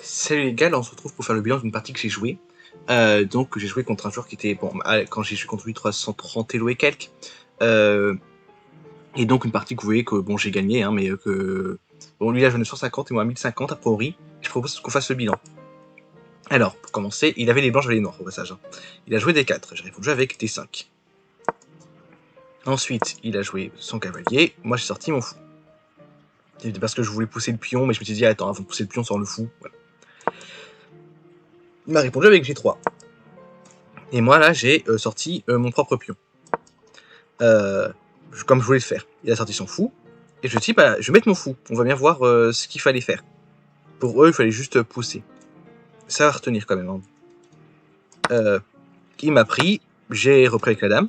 Salut les gars, là on se retrouve pour faire le bilan d'une partie que j'ai jouée. Donc j'ai joué contre un joueur qui était, bon, quand j'ai joué contre lui 330 elo et quelques. Et donc une partie que vous voyez que bon j'ai gagné, hein, mais que... Bon lui il a joué 950 et moi 1050 a priori. Je propose qu'on fasse le bilan. Alors, pour commencer, il avait les blancs, j'avais les noirs au passage. Hein. Il a joué des 4, j'ai répondu avec des 5. Ensuite, il a joué son cavalier, moi j'ai sorti mon fou. C'était parce que je voulais pousser le pion, mais je me suis dit, attends, avant de pousser le pion, sort le fou. Voilà. Il m'a répondu avec G3. Et moi là j'ai sorti mon propre pion. Comme je voulais le faire. Il a sorti son fou. Et je me dis bah je vais mettre mon fou. On va bien voir ce qu'il fallait faire. Pour eux il fallait juste pousser. Ça va retenir quand même. Hein. Il m'a pris. J'ai repris avec la dame.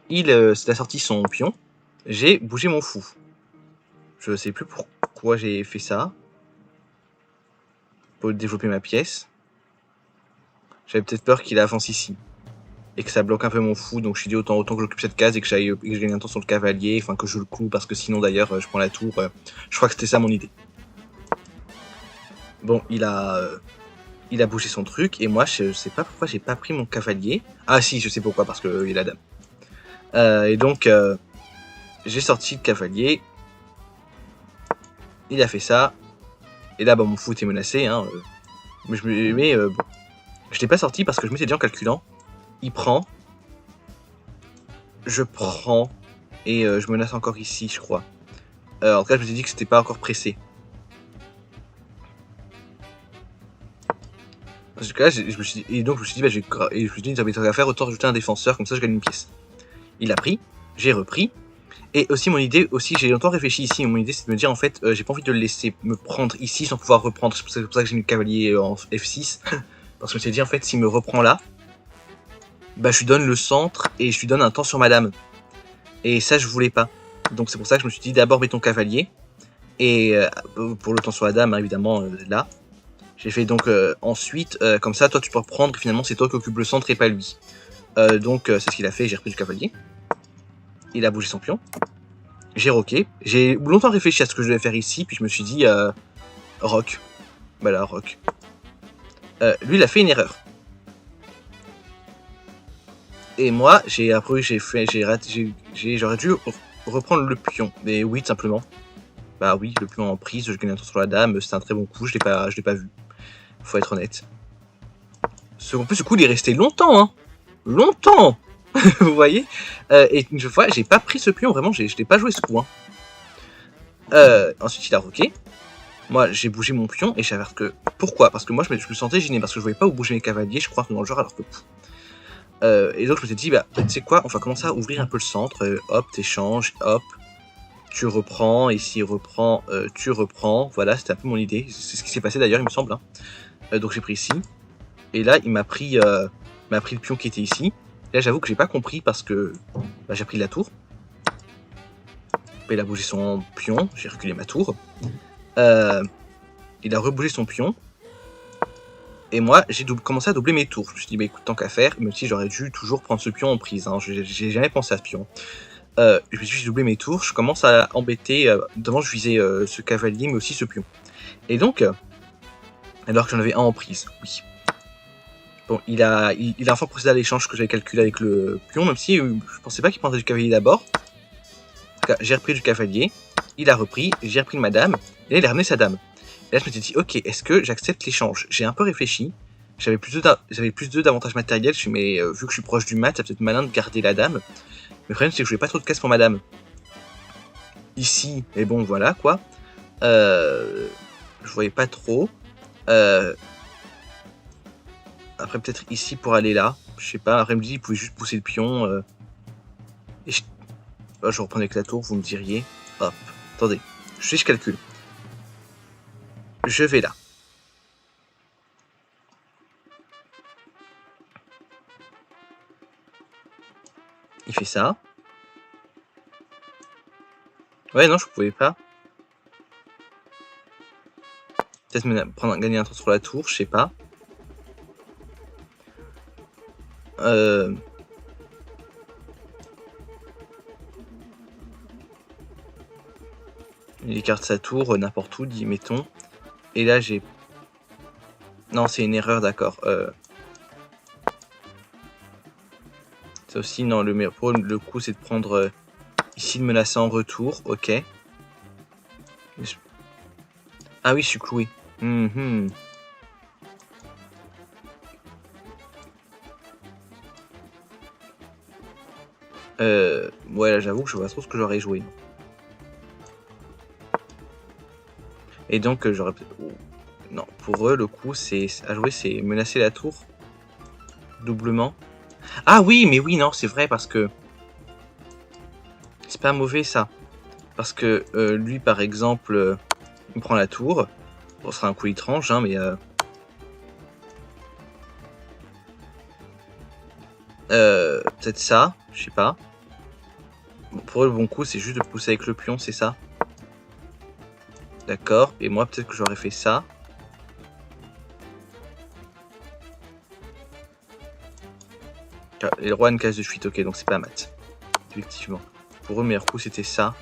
Il a sorti son pion. J'ai bougé mon fou. Je sais plus pourquoi j'ai fait ça. Pour développer ma pièce. J'avais peut-être peur qu'il avance ici. Et que ça bloque un peu mon fou, donc je suis dit autant que j'occupe cette case et que je gagne un temps sur le cavalier, enfin que je le cloue parce que sinon d'ailleurs je prends la tour. Je crois que c'était ça mon idée. Bon, il a bougé son truc et moi je sais pas pourquoi j'ai pas pris mon cavalier. Ah si, je sais pourquoi, parce que il a la dame. Et donc j'ai sorti le cavalier. Il a fait ça. Et là bah mon fou était menacé. Hein, mais bon, je l'ai pas sorti parce que je m'étais dit en calculant. Il prend. Je prends. Et je menace encore ici, je crois. En tout cas, je me suis dit que c'était pas encore pressé. Dans ce cas, je me suis dit, bah, je me suis dit, ça m'étonnerait à faire, autant rajouter un défenseur, comme ça je gagne une pièce. Il a pris, j'ai repris. Et aussi, mon idée, j'ai longtemps réfléchi ici, mon idée c'est de me dire, en fait, j'ai pas envie de le laisser me prendre ici sans pouvoir reprendre. C'est pour ça que j'ai mis le cavalier en F6. Parce que je me suis dit, en fait, s'il me reprend là, bah, je lui donne le centre et je lui donne un temps sur madame. Et ça, je voulais pas. Donc c'est pour ça que je me suis dit, d'abord mets ton cavalier. Et pour le temps sur la dame, hein, évidemment, là. J'ai fait donc ensuite, comme ça, toi tu peux reprendre, finalement c'est toi qui occupe le centre et pas lui. Donc c'est ce qu'il a fait, j'ai repris le cavalier. Il a bougé son pion. J'ai roqué. J'ai longtemps réfléchi à ce que je devais faire ici, puis je me suis dit, rock. Voilà, rock. Lui il a fait une erreur. Et moi, j'aurais dû reprendre le pion. Mais oui, tout simplement. Bah oui, le pion en prise, je gagne un tour sur la dame, c'était un très bon coup, je l'ai pas vu. Faut être honnête. En plus, ce coup, il est resté longtemps, hein. Longtemps. Vous voyez. Et une fois, j'ai pas pris ce pion, vraiment, je l'ai pas joué ce coup. Hein. Ensuite, il a roqué. Moi, j'ai bougé mon pion et j'avais que... Pourquoi? Parce que moi, je me sentais gêné, parce que je voyais pas où bouger mes cavaliers, je crois, dans le genre, alors que... et donc, je me suis dit, bah, tu sais quoi, on va commencer à ouvrir un peu le centre. Hop, t'échanges, hop. Tu reprends, ici, reprends, tu reprends. Voilà, c'était un peu mon idée. C'est ce qui s'est passé d'ailleurs, il me semble. Hein. Donc, j'ai pris ici. Et là, il m'a pris le pion qui était ici. Et là, j'avoue que j'ai pas compris parce que bah, j'ai pris la tour. Il a bougé son pion, j'ai reculé ma tour. Il a rebougé son pion. Et moi, j'ai commencé à doubler mes tours. Je me suis dit, bah écoute, tant qu'à faire, même si j'aurais dû toujours prendre ce pion en prise. Hein. J'ai jamais pensé à ce pion. Je me suis dit, j'ai doublé mes tours. Je commence à embêter. Devant, je visais ce cavalier, mais aussi ce pion. Et donc, alors que j'en avais un en prise, oui. Bon, il a enfin procédé à l'échange que j'avais calculé avec le pion, même si je pensais pas qu'il prendrait du cavalier d'abord. En tout cas, j'ai repris du cavalier, il a repris, j'ai repris de ma dame, et là il a ramené sa dame. Et là je me suis dit, ok, est-ce que j'accepte l'échange? J'ai un peu réfléchi, j'avais plus d'avantages matériels, je suis mais vu que je suis proche du mat, c'est peut-être malin de garder la dame. Mais le problème c'est que je voulais pas trop de casse pour ma dame. Ici, mais bon voilà quoi. Je voyais pas trop. Après, peut-être ici pour aller là. Je sais pas. Après, il me dit, il pouvait juste pousser le pion. Et je reprends avec la tour, vous me diriez. Hop. Attendez. Je calcule. Je vais là. Il fait ça. Ouais, non, je pouvais pas. Peut-être gagner un tour sur la tour, je sais pas. Il écarte sa tour n'importe où, mettons. Et là, j'ai Non, c'est une erreur, d'accord. Ça aussi, non, le meilleur pour le coup, c'est de prendre ici le menacer en retour, ok. Ah oui, je suis cloué. Ouais, là, j'avoue que je vois trop ce que j'aurais joué. Et donc, j'aurais... Non, pour eux, le coup, c'est à jouer, c'est menacer la tour. Doublement. Ah oui, mais oui, non, c'est vrai, parce que... C'est pas mauvais, ça. Parce que lui, par exemple, il prend la tour. Bon, ce sera un coup étrange, hein, mais... peut-être ça, je sais pas. Bon, pour eux, le bon coup, c'est juste de pousser avec le pion, c'est ça. D'accord, et moi, peut-être que j'aurais fait ça. Et le roi a une case de fuite, ok, donc c'est pas mat. Effectivement. Pour eux, le meilleur coup, c'était ça.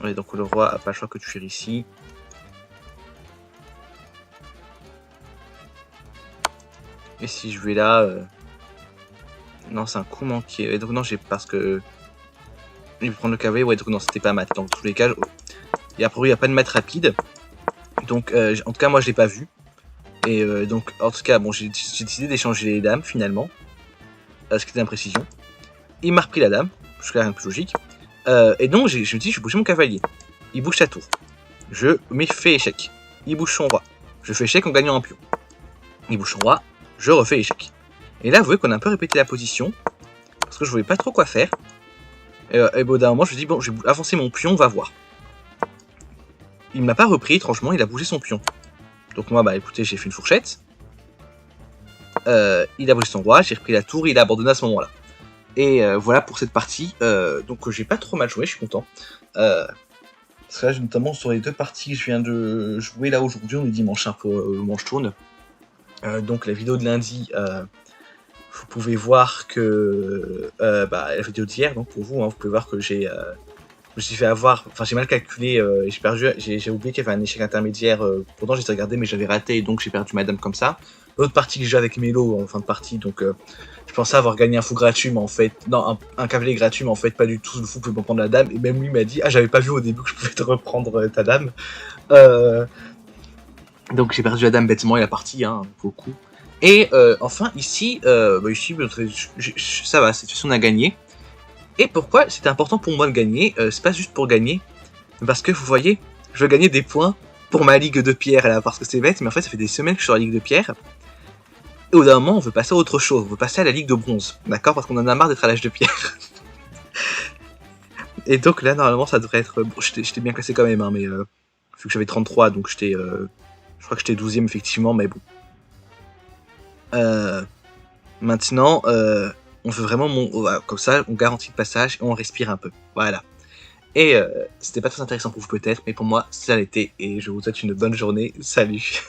Et donc le roi a pas le choix que de fuir ici. Et si je vais là... Non, c'est un coup manqué. Et donc non, j'ai parce que... Il veut prendre le cavalier, ouais, donc non, c'était pas mat. Dans tous les cas, et après, il n'y a pas de mat rapide. Donc, en tout cas, moi, je l'ai pas vu. Et donc, en tout cas, bon, j'ai décidé d'échanger les dames, finalement. Ce qui était imprécision. Il m'a repris la dame, jusqu'à rien de plus logique. Et donc, je me dis, je vais bouger mon cavalier. Il bouge sa tour. Je fais échec. Il bouge son roi. Je fais échec en gagnant un pion. Il bouge son roi. Je refais échec. Et là, vous voyez qu'on a un peu répété la position. Parce que je voyais pas trop quoi faire. Et bon, d'un moment, je me dis, bon, je vais avancer mon pion, on va voir. Il m'a pas repris, étrangement, il a bougé son pion. Donc moi, bah écoutez, j'ai fait une fourchette. Il a bougé son roi, j'ai repris la tour, il a abandonné à ce moment-là. Et voilà pour cette partie. Donc j'ai pas trop mal joué, je suis content. Parce que là, notamment sur les deux parties que je viens de jouer là aujourd'hui, on est dimanche, hein, pour le manche tourne. Donc la vidéo de lundi, vous pouvez voir que la vidéo d'hier, donc pour vous, hein, vous pouvez voir que j'ai je me suis fait avoir, enfin j'ai mal calculé, j'ai perdu, j'ai oublié qu'il y avait un échec intermédiaire, pourtant j'ai regardé mais j'avais raté et donc j'ai perdu ma dame comme ça. L'autre partie que j'ai avec Mélo en fin de partie, donc je pensais avoir gagné un fou gratuit mais en fait, non un cavalier gratuit mais en fait pas du tout, le fou pouvait me prendre la dame et même lui m'a dit, ah j'avais pas vu au début que je pouvais te reprendre ta dame. Donc j'ai perdu la dame bêtement et la partie, hein, beaucoup. Et enfin ici, ici ça va, cette fois on a gagné. Et pourquoi c'était important pour moi de gagner, c'est pas juste pour gagner, parce que vous voyez, je veux gagner des points pour ma ligue de pierre là, parce que c'est bête, mais en fait ça fait des semaines que je suis sur la ligue de pierre. Et au bout d'un moment, on veut passer à autre chose, on veut passer à la ligue de bronze, d'accord? Parce qu'on en a marre d'être à l'âge de pierre. Et donc là, normalement, ça devrait être... Bon, j'étais bien classé quand même, hein, mais vu que j'avais 33, donc j'étais... je crois que j'étais 12ème effectivement, mais bon. Maintenant, on veut vraiment... comme ça, on garantit le passage et on respire un peu. Voilà. Et c'était pas très intéressant pour vous peut-être, mais pour moi, ça l'était. Et je vous souhaite une bonne journée. Salut.